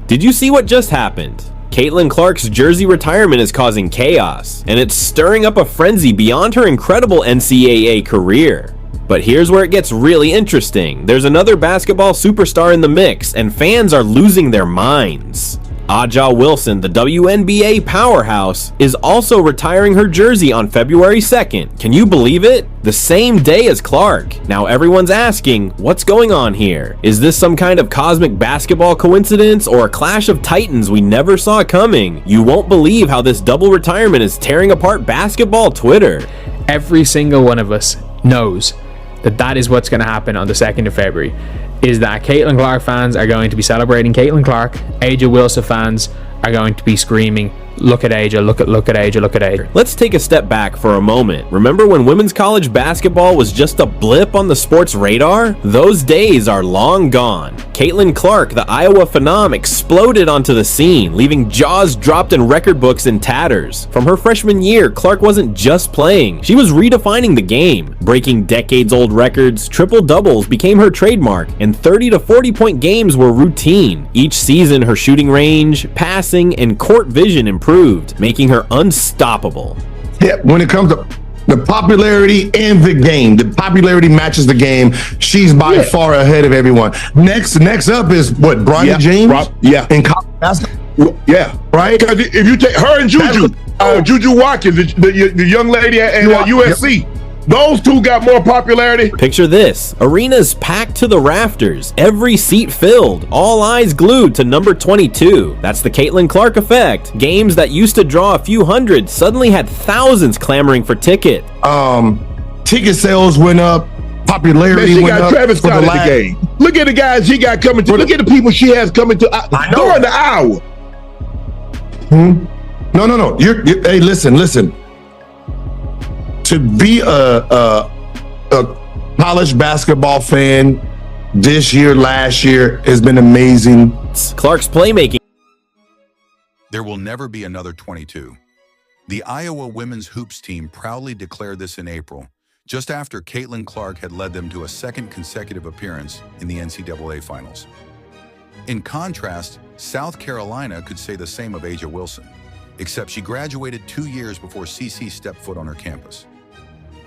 Did you see what just happened? Caitlin Clark's jersey retirement is causing chaos, and it's stirring up a frenzy beyond her incredible NCAA career. But here's where it gets really interesting. There's another basketball superstar in the mix, and fans are losing their minds. A'ja Wilson, the WNBA powerhouse, is also retiring her jersey on February 2nd. Can you believe it? The same day as Clark. Now everyone's asking, what's going on here? Is this some kind of cosmic basketball coincidence or a clash of titans we never saw coming? You won't believe how this double retirement is tearing apart basketball Twitter. Every single one of us knows that is what's going to happen on the 2nd of February. Is that Caitlin Clark fans are going to be celebrating Caitlin Clark. A'ja Wilson fans are going to be screaming, look at A'ja, look at A'ja, look at A'ja. Let's take a step back for a moment. Remember when women's college basketball was just a blip on the sports radar? Those days are long gone. Caitlin Clark, the Iowa phenom, exploded onto the scene, leaving jaws dropped and record books in tatters. From her freshman year, Clark wasn't just playing. She was redefining the game. Breaking decades-old records, triple-doubles became her trademark, and 30 to 40-point games were routine. Each season, her shooting range, passing, and court vision improved, making her unstoppable. Yeah, when it comes to the popularity and the game, the popularity matches the game. She's by far ahead of everyone. Next up is what, Bronny James? In college basketball? Yeah. Right? Because if you take her and Juju, Juju Watkins, the young lady at USC, those two got more popularity. Picture this. Arenas packed to the rafters, every seat filled, all eyes glued to number 22. That's the Caitlin Clark effect. Games that used to draw a few hundred suddenly had thousands clamoring for ticket. Ticket sales went up, popularity went up. Travis Scott at the game. Look at the guys she got coming to. Look at the people she has coming to during the hour. No. Hey, listen. To be a college basketball fan this year, last year, has been amazing. Clark's playmaking. There will never be another 22. The Iowa women's hoops team proudly declared this in April, just after Caitlin Clark had led them to a second consecutive appearance in the NCAA Finals. In contrast, South Carolina could say the same of A'ja Wilson, except she graduated 2 years before CC stepped foot on her campus.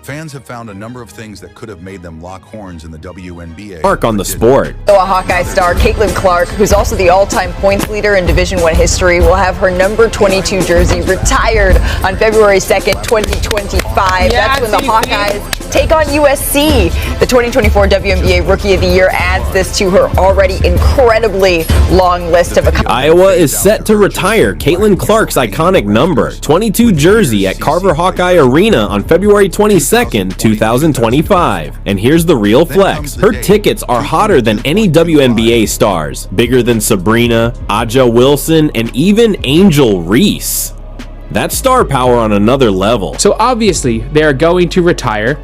Fans have found a number of things that could have made them lock horns in the WNBA. Mark on the sport. So a Hawkeye star, Caitlin Clark, who's also the all-time points leader in Division I history, will have her number 22 jersey retired on February 2nd, 2025. That's when the Hawkeyes take on USC. The 2024 WNBA Rookie of the Year adds this to her already incredibly long list of accomplishments. Iowa is set to retire Caitlin Clark's iconic number 22 jersey at Carver Hawkeye Arena on February 22nd, 2025. And here's the real flex. Her tickets are hotter than any WNBA stars, bigger than Sabrina, A'ja Wilson, and even Angel Reese. That's star power on another level. So obviously, they are going to retire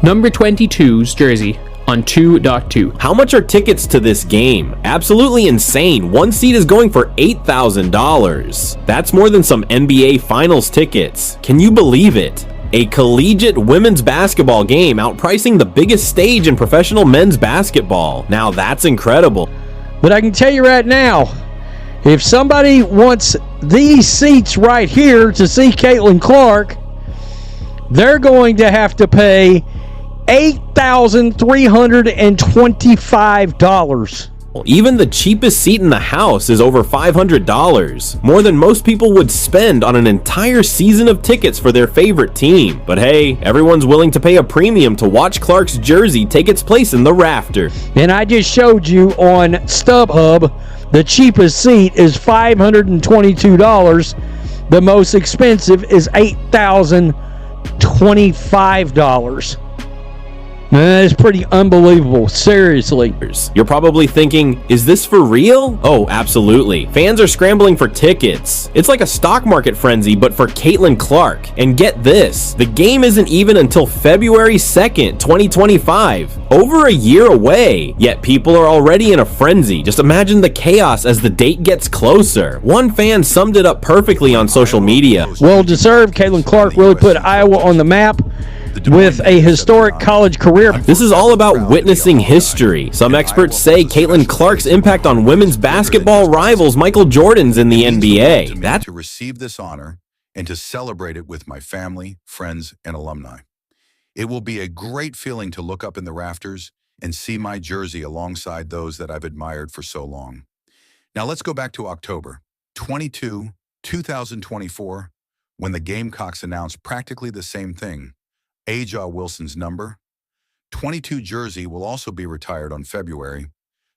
number 22's jersey on 2.2. How much are tickets to this game? Absolutely insane. One seat is going for $8,000. That's more than some NBA Finals tickets. Can you believe it? A collegiate women's basketball game outpricing the biggest stage in professional men's basketball. Now that's incredible. But I can tell you right now, if somebody wants these seats right here to see Caitlin Clark, they're going to have to pay $8,325. Even the cheapest seat in the house is over $500, more than most people would spend on an entire season of tickets for their favorite team. But hey, everyone's willing to pay a premium to watch Clark's jersey take its place in the rafter. And I just showed you on StubHub, the cheapest seat is $522. The most expensive is $8,025. That is pretty unbelievable, seriously. You're probably thinking, is this for real? Oh, absolutely. Fans are scrambling for tickets. It's like a stock market frenzy, but for Caitlin Clark. And get this, the game isn't even until February 2nd, 2025. Over a year away. Yet people are already in a frenzy. Just imagine the chaos as the date gets closer. One fan summed it up perfectly on social media. Well deserved. Caitlin Clark really put Iowa on the map. with a historic college career. This is all about witnessing history. Some experts say Caitlin Clark's impact on women's basketball rivals Michael Jordan's in the NBA. That's to receive this honor and to celebrate it with my family, friends, and alumni. It will be a great feeling to look up in the rafters and see my jersey alongside those that I've admired for so long. Now let's go back to October 22, 2024, when the Gamecocks announced practically the same thing. A'ja Wilson's number 22 jersey will also be retired on February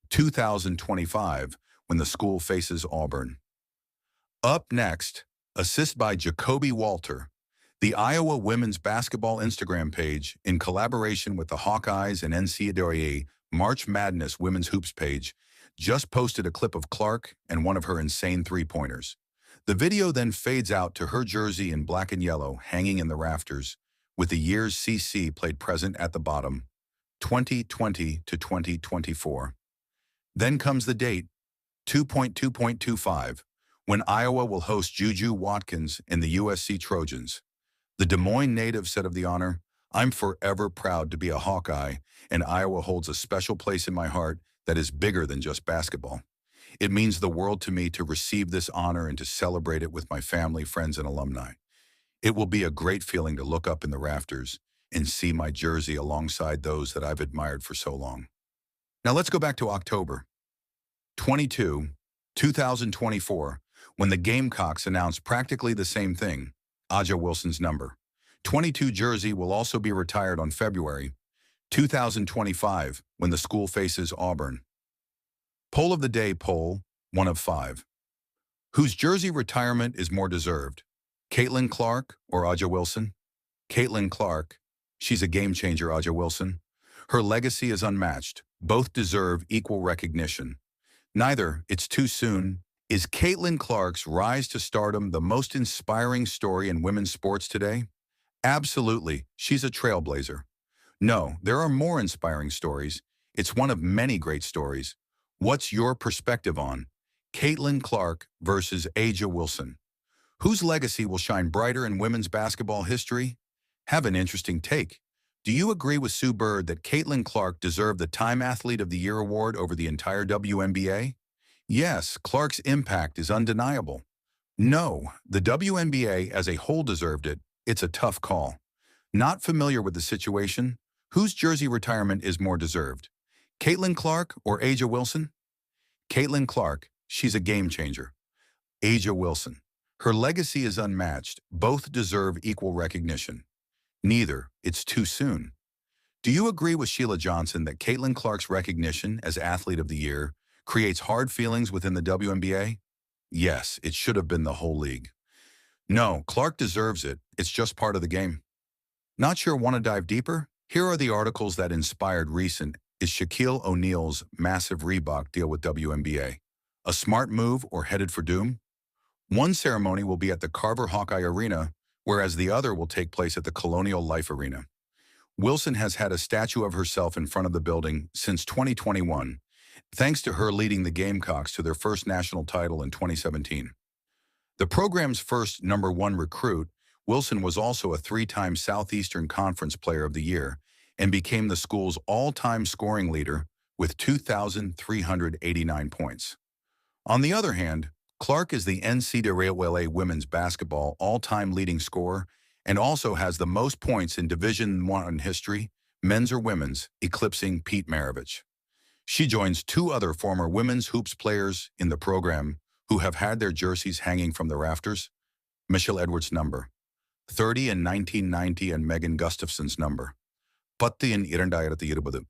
2025 when the school faces Auburn. Up next, assist by Jacoby Walter, the Iowa women's basketball Instagram page, in collaboration with the Hawkeyes and NCAA March Madness women's hoops page, just posted a clip of Clark and one of her insane three-pointers. The video then fades out to her jersey in black and yellow hanging in the rafters, with the year's CC played present at the bottom, 2020 to 2024. Then comes the date, 2.2.25, when Iowa will host Juju Watkins and the USC Trojans. The Des Moines native said of the honor, "I'm forever proud to be a Hawkeye, and Iowa holds a special place in my heart that is bigger than just basketball. It means the world to me to receive this honor and to celebrate it with my family, friends, and alumni. It will be a great feeling to look up in the rafters and see my jersey alongside those that I've admired for so long." Now let's go back to October 22, 2024, when the Gamecocks announced practically the same thing. A'ja Wilson's number 22 jersey will also be retired on February 2025 when the school faces Auburn. Poll of the day poll, 1 of 5. Whose jersey retirement is more deserved? Caitlin Clark or A'ja Wilson? Caitlin Clark. She's a game changer, A'ja Wilson. Her legacy is unmatched. Both deserve equal recognition. Neither, it's too soon. Is Caitlin Clark's rise to stardom the most inspiring story in women's sports today? Absolutely, she's a trailblazer. No, there are more inspiring stories. It's one of many great stories. What's your perspective on Caitlin Clark versus A'ja Wilson? Whose legacy will shine brighter in women's basketball history? Have an interesting take. Do you agree with Sue Bird that Caitlin Clark deserved the Time Athlete of the Year award over the entire WNBA? Yes, Clark's impact is undeniable. No, the WNBA as a whole deserved it. It's a tough call. Not familiar with the situation? Whose jersey retirement is more deserved? Caitlin Clark or A'ja Wilson? Caitlin Clark, she's a game changer. A'ja Wilson. Her legacy is unmatched. Both deserve equal recognition. Neither, it's too soon. Do you agree with Sheila Johnson that Caitlin Clark's recognition as Athlete of the Year creates hard feelings within the WNBA? Yes, it should have been the whole league. No, Clark deserves it. It's just part of the game. Not sure want to dive deeper? Here are the articles that inspired recent. Is Shaquille O'Neal's massive Reebok deal with WNBA a smart move or headed for doom? One ceremony will be at the Carver Hawkeye Arena, whereas the other will take place at the Colonial Life Arena. Wilson has had a statue of herself in front of the building since 2021, thanks to her leading the Gamecocks to their first national title in 2017. The program's first #1 recruit, Wilson was also a 3-time Southeastern Conference Player of the Year and became the school's all-time scoring leader with 2,389 points. On the other hand, Clark is the NCAA women's basketball all-time leading scorer and also has the most points in Division I history, men's or women's, eclipsing Pete Maravich. She joins 2 other former women's hoops players in the program who have had their jerseys hanging from the rafters. Michelle Edwards' number 30 in 1990 and Megan Gustafson's number 10 in 2020.